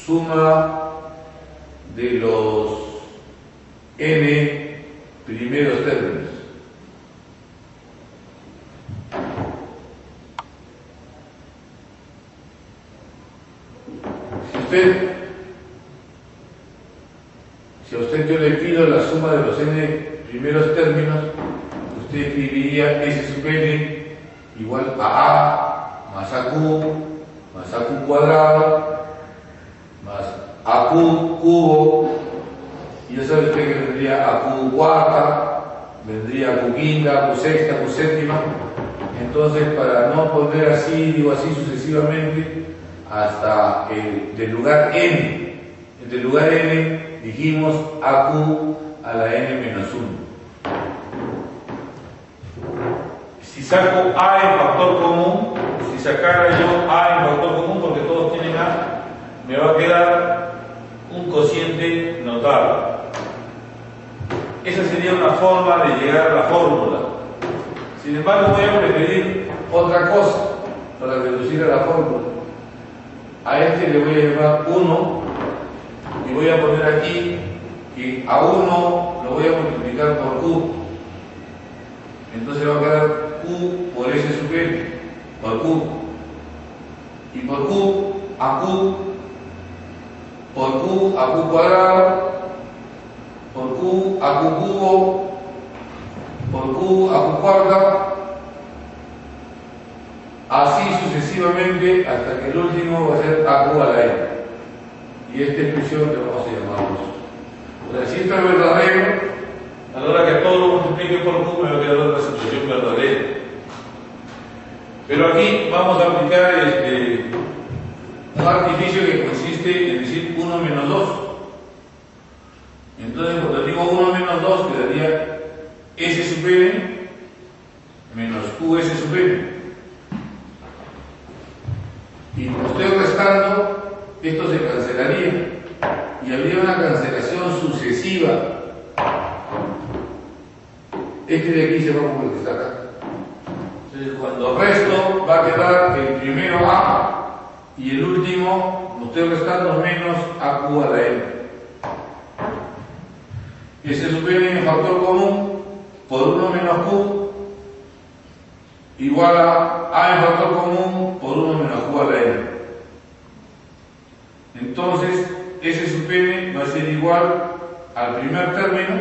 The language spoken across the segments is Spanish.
suma de los n primeros términos. Si a usted yo le pido la suma de los n primeros términos, usted escribiría S sub n igual a más AQ más AQ cuadrado más AQ cubo, y ya sabe usted que vendría AQ cuarta, vendría AQ quinta, AQ sexta, AQ séptima. Entonces, para no poner así, digo así sucesivamente, hasta del lugar n. Del lugar n dijimos AQ a la n menos 1. Si saco A en factor común, si sacara yo A en factor común, porque todos tienen A, me va a quedar un cociente notable. Esa sería una forma de llegar a la fórmula. Sin embargo, voy a preferir otra cosa para reducir a la fórmula. A este le voy a llamar 1 y voy a poner aquí que a 1 lo voy a multiplicar por Q. Entonces va a quedar Q por S sub n, por Q. Y por Q, a Q, por Q, a Q cuadrado, por Q, a Q cubo, por Q, a Q cuarta, así sucesivamente hasta que el último va a ser AQ a la n. Y esta expresión que vamos a llamar nosotros. O sea, si esto es verdadero, a la hora que todo lo multiplique por Q me va a quedar una expresión verdadera. Pero aquí vamos a aplicar un artificio que consiste en decir 1 menos 2. Entonces, cuando digo 1 menos 2, quedaría S sub n menos QS sub n. Y como estoy restando, esto se cancelaría y habría una cancelación sucesiva. Este de aquí se va como el que está acá. Entonces, cuando resto, va a quedar el primero A y el último, como estoy restando, menos AQ a la n. S sub n en factor común por 1 menos Q igual a en factor común por 1 menos Q a la n. Entonces, S sub n va a ser igual al primer término,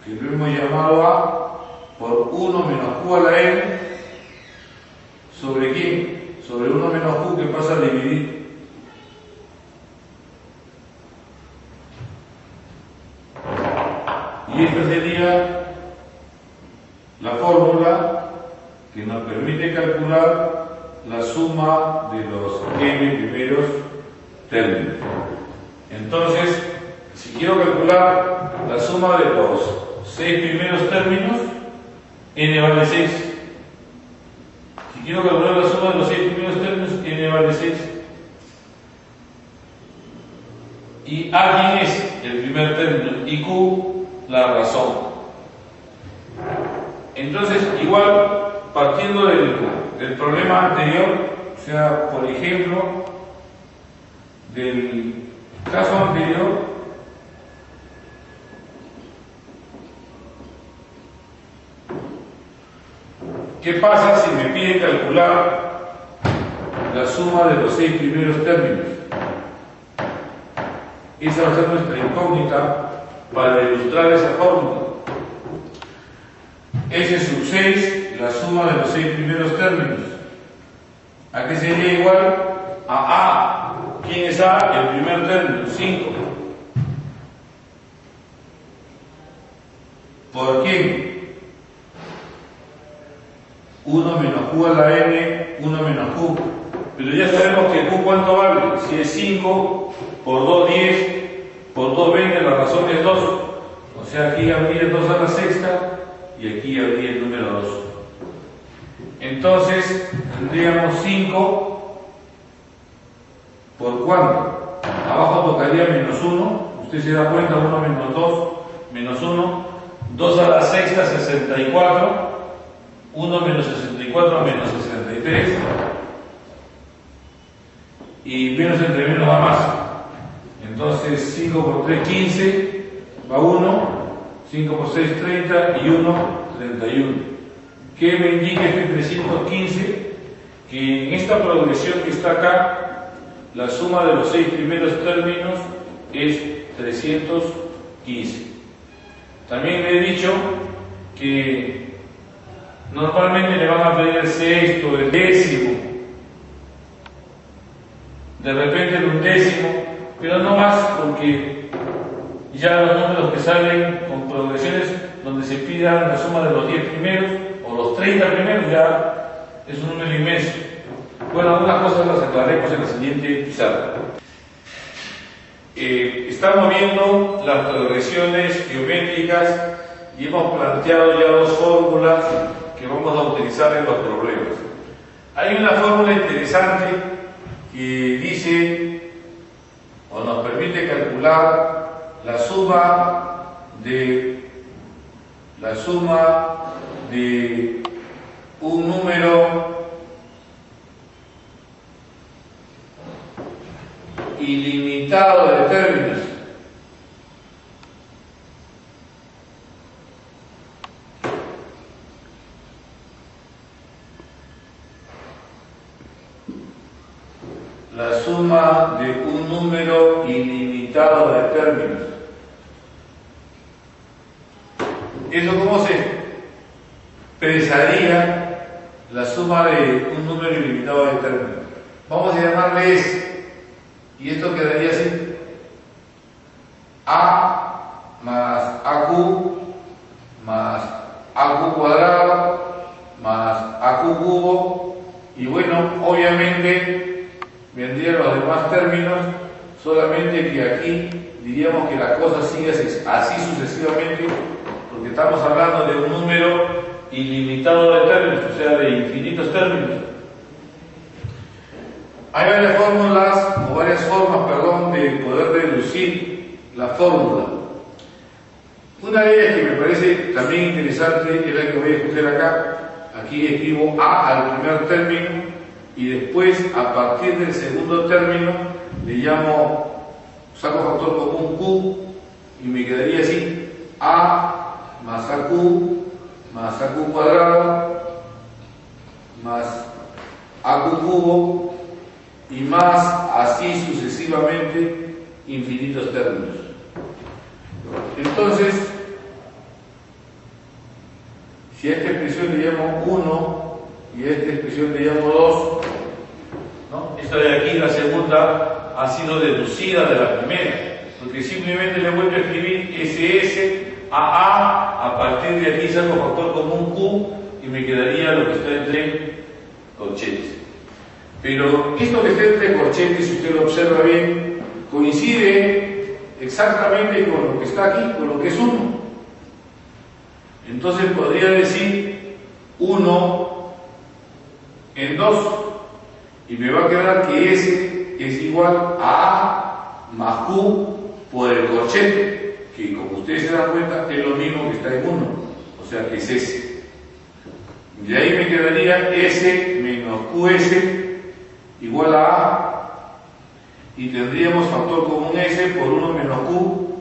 que lo hemos llamado A, por 1 menos Q a la n, ¿sobre quién? Sobre 1 menos Q que pasa a dividir. Y esta sería la fórmula que nos permite calcular la suma de los n primeros términos. Entonces, si quiero calcular la suma de los 6 primeros términos, n vale 6. Si quiero calcular la suma de los 6 primeros términos, n vale 6. Y a quién es el primer término y q la razón. Entonces, igual, partiendo del problema anterior, o sea, por ejemplo, del caso anterior, ¿qué pasa si me piden calcular la suma de los 6 primeros términos? Esa va a ser nuestra incógnita para ilustrar esa fórmula. S sub 6, la suma de los 6 primeros términos. ¿A qué sería igual? A A. ¿Quién es A? El primer término, 5. ¿Por quién? 1 menos Q a la n, 1 menos Q. Pero ya sabemos que Q ¿cuánto vale? Si es 5, por 2, 10, por 2, 20, la razón es 2. O sea, aquí habría 2 a la sexta y aquí habría el número 2. Entonces, tendríamos 5 por cuánto. Abajo tocaría menos 1. Usted se da cuenta, 1 menos 2, menos 1. 2 a la sexta, 64. 1 menos 64, menos 63. Y menos entre menos da más. Entonces 5 por 3, 15, va 1, 5 por 6, 30 y 1, 31. ¿Qué me indica este 315? Que en esta progresión que está acá, la suma de los 6 primeros términos es 315. También le he dicho que normalmente le van a pedir el sexto, el décimo, de repente el undécimo, pero no más, porque ya los números que salen con progresiones donde se pidan la suma de los 10 primeros o los 30 primeros ya es un número inmenso. Bueno, algunas cosas las aclaremos en la siguiente pizarra. Estamos viendo las progresiones geométricas y hemos planteado ya dos fórmulas que vamos a utilizar en los problemas. Hay una fórmula interesante que dice o nos permite calcular la suma de un número ilimitado de términos. La suma de un número ilimitado de términos. ¿Eso cómo se expresaría la suma de un número ilimitado de términos? Vamos a llamarle S. Y esto quedaría así: A más AQ más AQ cuadrado más AQ cubo, y bueno, obviamente vendrían los demás términos, solamente que aquí diríamos que la cosa sigue así sucesivamente, porque estamos hablando de un número ilimitado de términos, o sea, de infinitos términos. Hay varias fórmulas, o varias formas, perdón, de poder deducir la fórmula. Una de ellas que me parece también interesante es la que voy a escoger acá. Aquí escribo A al primer término y después, a partir del segundo término, le llamo, saco factor común Q y me quedaría así: A más AQ más AQ cuadrado más AQ cubo, y más así sucesivamente infinitos términos. Entonces, si a esta expresión le llamo 1 y a esta expresión le llamo 2, ¿no? Esta de aquí, la segunda, ha sido deducida de la primera, porque simplemente le vuelvo a escribir SS a partir de aquí saco factor común Q y me quedaría lo que está entre corchetes. Pero esto que está entre corchetes, si usted lo observa bien, coincide exactamente con lo que está aquí, con lo que es 1. Entonces podría decir 1 en 2, y me va a quedar que S es igual a A más Q por el corchete, que como ustedes se dan cuenta es lo mismo que está en 1, o sea que es S. De ahí me quedaría S menos QS igual a A, y tendríamos factor común S por 1 menos Q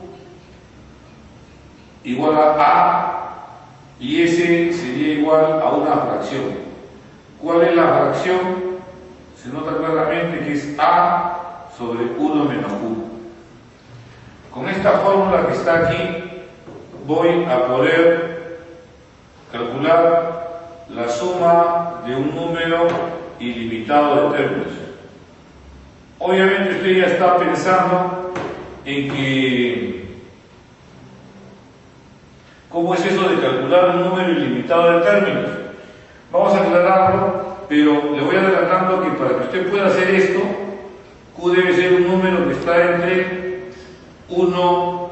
igual a, y S sería igual a una fracción. ¿Cuál es la fracción? Se nota claramente que es A sobre 1 menos Q. Con esta fórmula que está aquí voy a poder calcular la suma de un número ilimitado de términos. Obviamente usted ya está pensando en que ¿cómo es eso de calcular un número ilimitado de términos? Vamos a aclararlo, pero le voy adelantando que para que usted pueda hacer esto, Q debe ser un número que está entre 1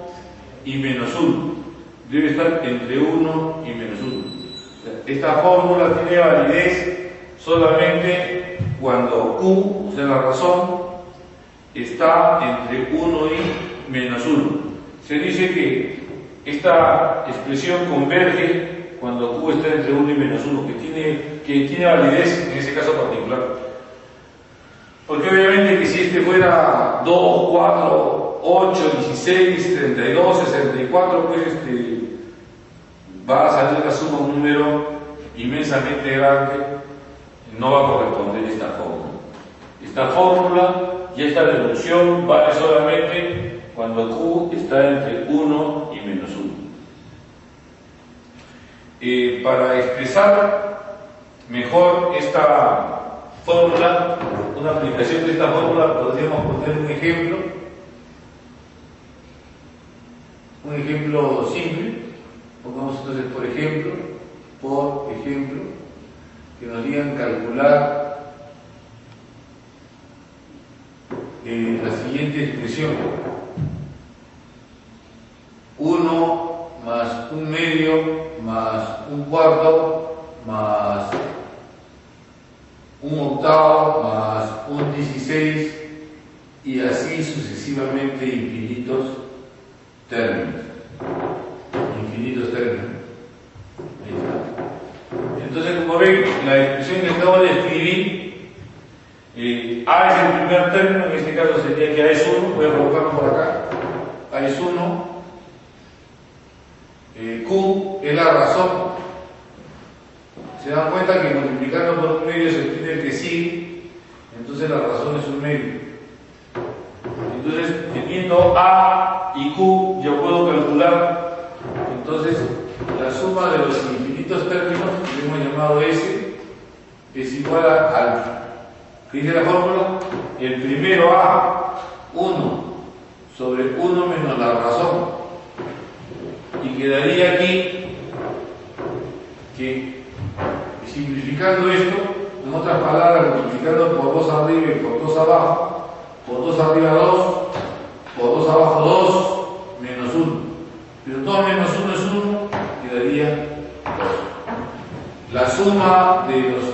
y menos 1. Debe estar entre 1 y menos 1. Esta fórmula tiene validez solamente cuando Q, o sea la razón, está entre 1 y menos 1. Se dice que esta expresión converge cuando Q está entre 1 y menos 1, que tiene validez en ese caso particular. Porque obviamente que si este fuera 2, 4, 8, 16, 32, 64, pues va a salir la suma un número inmensamente grande, no va a corresponder esta fórmula. Esta fórmula y esta deducción vale solamente cuando Q está entre 1 y menos 1. Para expresar mejor esta fórmula, una aplicación de esta fórmula, podríamos poner un ejemplo simple. Pongamos entonces por ejemplo, que nos digan calcular la siguiente expresión: 1 más 1/2 más 1/4 más 1/8 más 1/16 y así sucesivamente infinitos términos. Ahí está. Entonces, como ven, la expresión que acabo de escribir, A es el primer término, en este caso sería que A es 1, voy a colocarlo por acá, A es 1, Q es la razón. Se dan cuenta que multiplicando por 1/2 se obtiene el que sigue, entonces la razón es 1/2. Entonces, teniendo A y Q, yo puedo calcular entonces la suma de los infinitos términos que hemos llamado S es igual al, ¿qué dice la fórmula? El primero A, 1 sobre 1 menos la razón, y quedaría aquí que, simplificando esto, en otras palabras, multiplicando por 2 arriba y por 2 abajo, por 2 arriba 2, por 2 abajo 2, menos 1. Pero 2 menos 1 es 1, quedaría 2. La suma de los